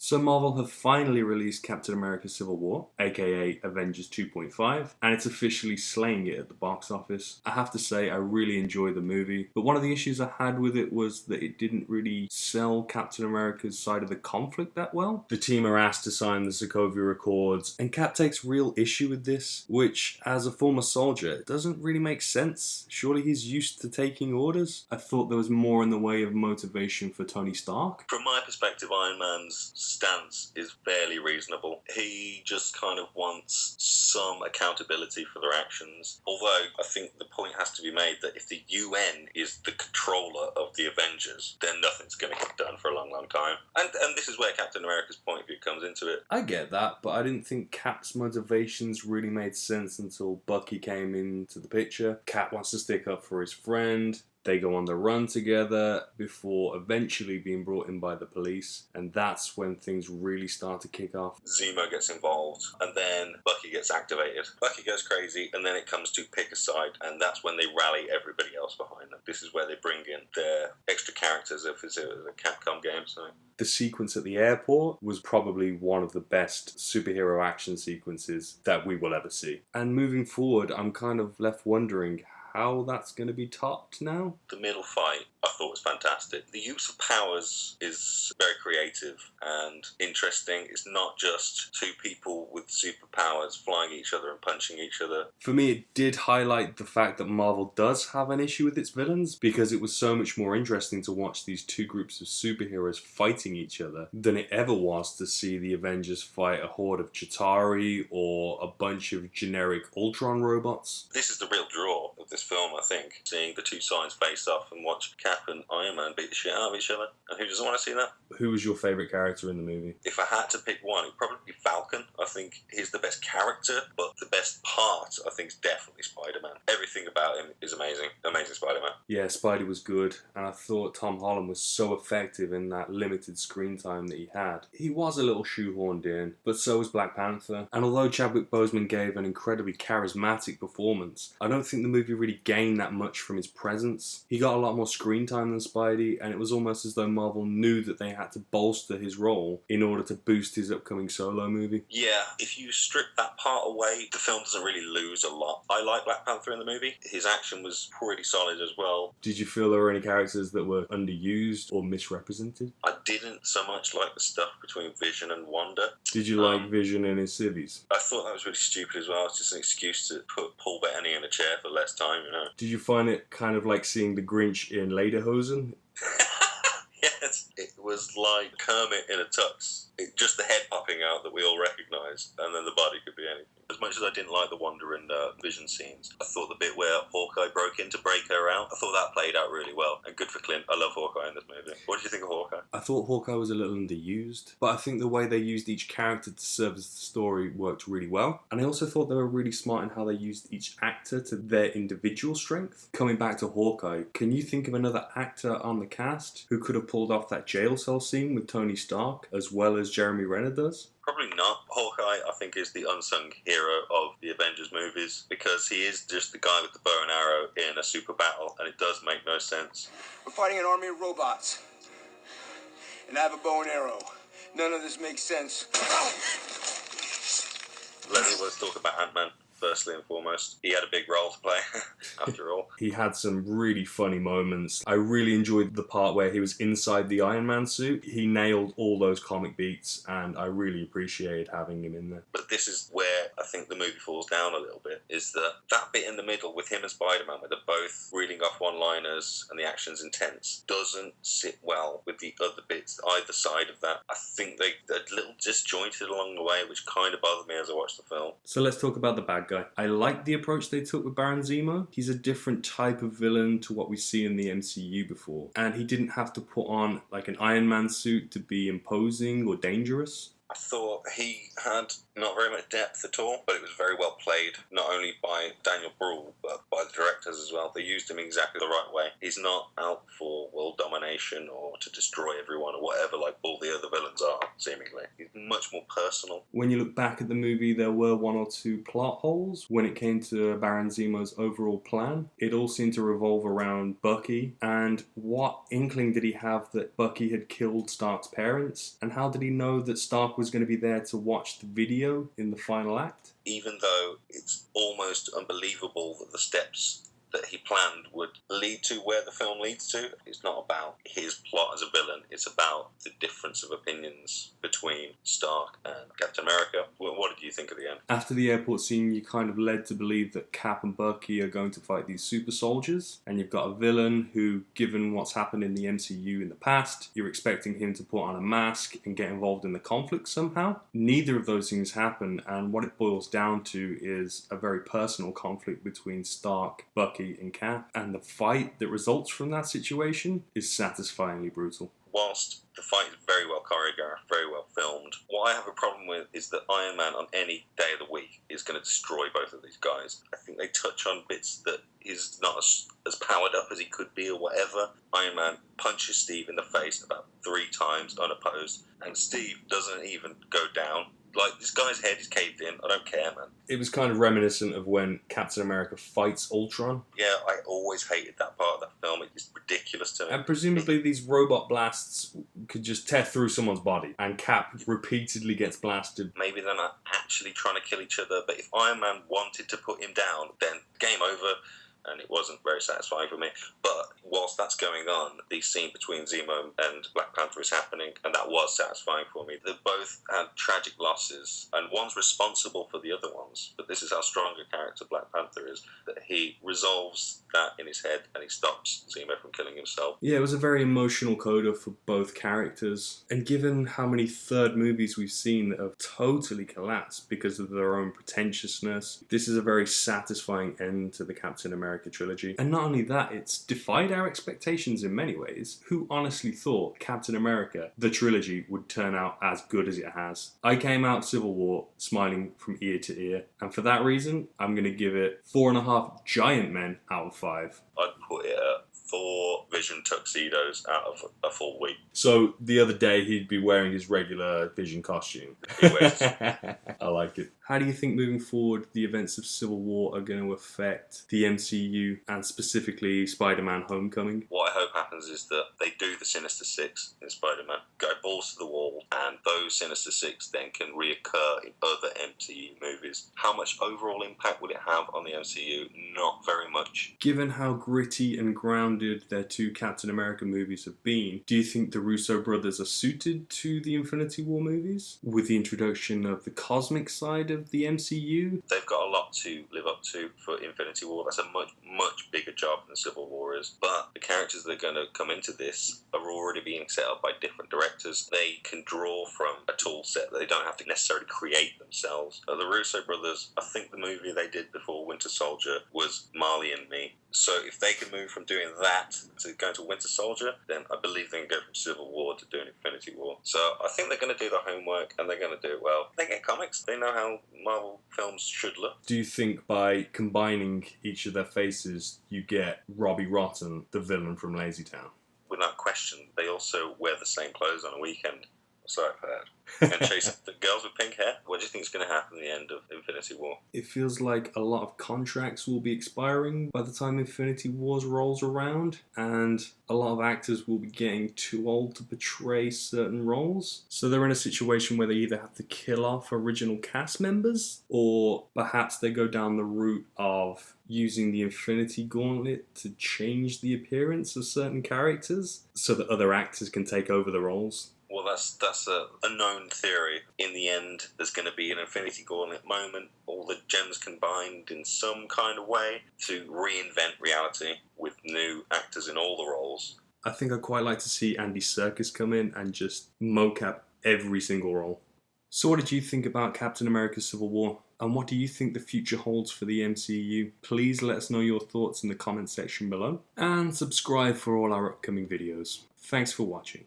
So Marvel have finally released Captain America Civil War, aka Avengers 2.5, and it's officially slaying it at the box office. I have to say, I really enjoyed the movie, but one of the issues I had with it was that it didn't really sell Captain America's side of the conflict that well. The team are asked to sign the Sokovia Accords, and Cap takes real issue with this, which, as a former soldier, doesn't really make sense. Surely he's used to taking orders? I thought there was more in the way of motivation for Tony Stark. From my perspective, Iron Man's stance is fairly reasonable. He just kind of wants some accountability for their actions. Although, I think the point has to be made that if the UN is the controller of the Avengers, then nothing's going to get done for a long, long time. And this is where Captain America's point of view comes into it. I get that, but I didn't think Cap's motivations really made sense until Bucky came into the picture. Cap wants to stick up for his friend. They go on the run together before eventually being brought in by the police, and that's when things really start to kick off. Zemo gets involved, and then Bucky gets activated. Bucky goes crazy, and then it comes to pick a side, and that's when they rally everybody else behind them. This is where they bring in their extra characters if it's a Capcom game. So the sequence at the airport was probably one of the best superhero action sequences that we will ever see. And moving forward, I'm kind of left wondering how that's going to be topped now. The middle fight I thought was fantastic. The use of powers is very creative and interesting. It's not just two people with superpowers flying each other and punching each other. For me, it did highlight the fact that Marvel does have an issue with its villains, because it was so much more interesting to watch these two groups of superheroes fighting each other than it ever was to see the Avengers fight a horde of Chitauri or a bunch of generic Ultron robots. This is the real draw of this film, I think. Seeing the two sides face off and watch Cap and Iron Man beat the shit out of each other. And who doesn't want to see that? Who was your favourite character in the movie? If I had to pick one, it'd probably be Falcon. I think he's the best character, but the best part, I think, is definitely Spider-Man. Everything about him is amazing. Amazing Spider-Man. Yeah, Spidey was good, and I thought Tom Holland was so effective in that limited screen time that he had. He was a little shoehorned in, but so was Black Panther. And although Chadwick Boseman gave an incredibly charismatic performance, I don't think the movie really gained that much from his presence. He got a lot more screen time than Spidey, and it was almost as though Marvel knew that they had to bolster his role in order to boost his upcoming solo movie. Yeah, if you strip that part away, the film doesn't really lose a lot. I like Black Panther in the movie. His action was pretty solid as well. Did you feel there were any characters that were underused or misrepresented? I didn't so much like the stuff between Vision and Wanda. Did you like Vision and his civvies? I thought that was really stupid as well. It's just an excuse to put Paul Bettany in a chair for less time, you know. Did you find it kind of like seeing the Grinch in Lederhosen? Yes, it was like Kermit in a tux. Just the head popping out that we all recognised, and then the body could be anything. As much as I didn't like the Wanda and Vision scenes, I thought the bit where Hawkeye broke in to break her out, I thought that played out really well. And good for Clint. I love Hawkeye in this movie. What did you think of Hawkeye? I thought Hawkeye was a little underused, but I think the way they used each character to serve as the story worked really well. And I also thought they were really smart in how they used each actor to their individual strength. Coming back to Hawkeye, can you think of another actor on the cast who could have pulled off that jail cell scene with Tony Stark as well as Jeremy Renner does? Probably not. Hawkeye, I think, is the unsung hero of the Avengers movies because he is just the guy with the bow and arrow in a super battle, and it does make no sense. We're fighting an army of robots, and I have a bow and arrow. None of this makes sense. Let's talk about Ant-Man. Firstly and foremost, he had a big role to play, after all. He had some really funny moments. I really enjoyed the part where he was inside the Iron Man suit. He nailed all those comic beats, and I really appreciated having him in there. But this is where I think the movie falls down a little bit, is that bit in the middle with him and Spider-Man, where they're both reading off one-liners and the action's intense, doesn't sit well with the other bits, either side of that. I think they're a little disjointed along the way, which kind of bothered me as I watched the film. So let's talk about the bad guy. I like the approach they took with Baron Zemo. He's a different type of villain to what we see in the MCU before. And he didn't have to put on like an Iron Man suit to be imposing or dangerous. I thought he had not very much depth at all, but it was very well played, not only by Daniel Bruhl, but by the directors as well. They used him exactly the right way. He's not out for world domination or to destroy everyone or whatever like all the other villains are, seemingly. He's much more personal. When you look back at the movie, there were one or two plot holes when it came to Baron Zemo's overall plan. It all seemed to revolve around Bucky, and what inkling did he have that Bucky had killed Stark's parents? And how did he know that Stark was going to be there to watch the video in the final act? Even though it's almost unbelievable that the steps that he planned would lead to where the film leads to, it's not about his plot as a villain, it's about the difference of opinions between Stark and Captain America. What did you think of the end? After the airport scene, you kind of led to believe that Cap and Bucky are going to fight these super soldiers, and you've got a villain who, given what's happened in the MCU in the past, you're expecting him to put on a mask and get involved in the conflict somehow. Neither of those things happen, and what it boils down to is a very personal conflict between Stark, Bucky, and Cap, and the fight that results from that situation is satisfyingly brutal. Whilst the fight is very well choreographed, very well filmed, what I have a problem with is that Iron Man on any day of the week is going to destroy both of these guys. I think they touch on bits that he's not as powered up as he could be or whatever. Iron Man punches Steve in the face about 3 times unopposed, and Steve doesn't even go down. Like, this guy's head is caved in. I don't care, man. It was kind of reminiscent of when Captain America fights Ultron. Yeah, I always hated that part of that film. It's ridiculous to me. And presumably these robot blasts could just tear through someone's body, and Cap repeatedly gets blasted. Maybe they're not actually trying to kill each other, but if Iron Man wanted to put him down, then game over. And it wasn't very satisfying for me. But whilst that's going on, the scene between Zemo and Black Panther is happening, and that was satisfying for me. They both had tragic losses, and one's responsible for the other ones. But this is how strong a character Black Panther is, that he resolves that in his head, and he stops Zemo from killing himself. Yeah, it was a very emotional coda for both characters. And given how many third movies we've seen that have totally collapsed because of their own pretentiousness, this is a very satisfying end to the Captain America trilogy. And not only that, it's defied our expectations in many ways. Who honestly thought Captain America, the trilogy, would turn out as good as it has? I came out Civil War smiling from ear to ear, and for that reason, I'm going to give it 4.5 giant men out of 5. I'd put it at 4 Vision tuxedos out of a full week. So the other day he'd be wearing his regular Vision costume. He wears I like it. How do you think moving forward the events of Civil War are going to affect the MCU and specifically Spider-Man Homecoming? What I hope happens is that they do the Sinister Six in Spider-Man, go balls to the wall, and those Sinister Six then can reoccur in other MCU movies. How much overall impact would it have on the MCU? Not very much. Given how gritty and grounded their 2 Captain America movies have been, do you think the Russo brothers are suited to the Infinity War movies? With the introduction of the cosmic side of the MCU? They've got a lot to live up to for Infinity War. That's a much bigger job than Civil War is. But the characters that are going to come into this are already being set up by different directors. They can draw from a tool set that they don't have to necessarily create themselves. The Russo brothers, I think the movie they did before Winter Soldier was Marley and Me. So if they can move from doing that to going to Winter Soldier, then I believe they can go from Civil War to doing Infinity War. So I think they're going to do the homework, and they're going to do it well. They get comics. They know how Marvel films should look. Do you think by combining each of their faces, you get Robbie Rotten, the villain from Lazy Town? Without question, they also wear the same clothes on a weekend. So I've heard. And chase the girls with pink hair. What do you think is going to happen at the end of Infinity War? It feels like a lot of contracts will be expiring by the time Infinity Wars rolls around, and a lot of actors will be getting too old to portray certain roles. So they're in a situation where they either have to kill off original cast members, or perhaps they go down the route of using the Infinity Gauntlet to change the appearance of certain characters so that other actors can take over the roles. Well, that's a known theory. In the end, there's going to be an Infinity Gauntlet moment, all the gems combined in some kind of way to reinvent reality with new actors in all the roles. I think I'd quite like to see Andy Serkis come in and just mocap every single role. So what did you think about Captain America Civil War? And what do you think the future holds for the MCU? Please let us know your thoughts in the comment section below. And subscribe for all our upcoming videos. Thanks for watching.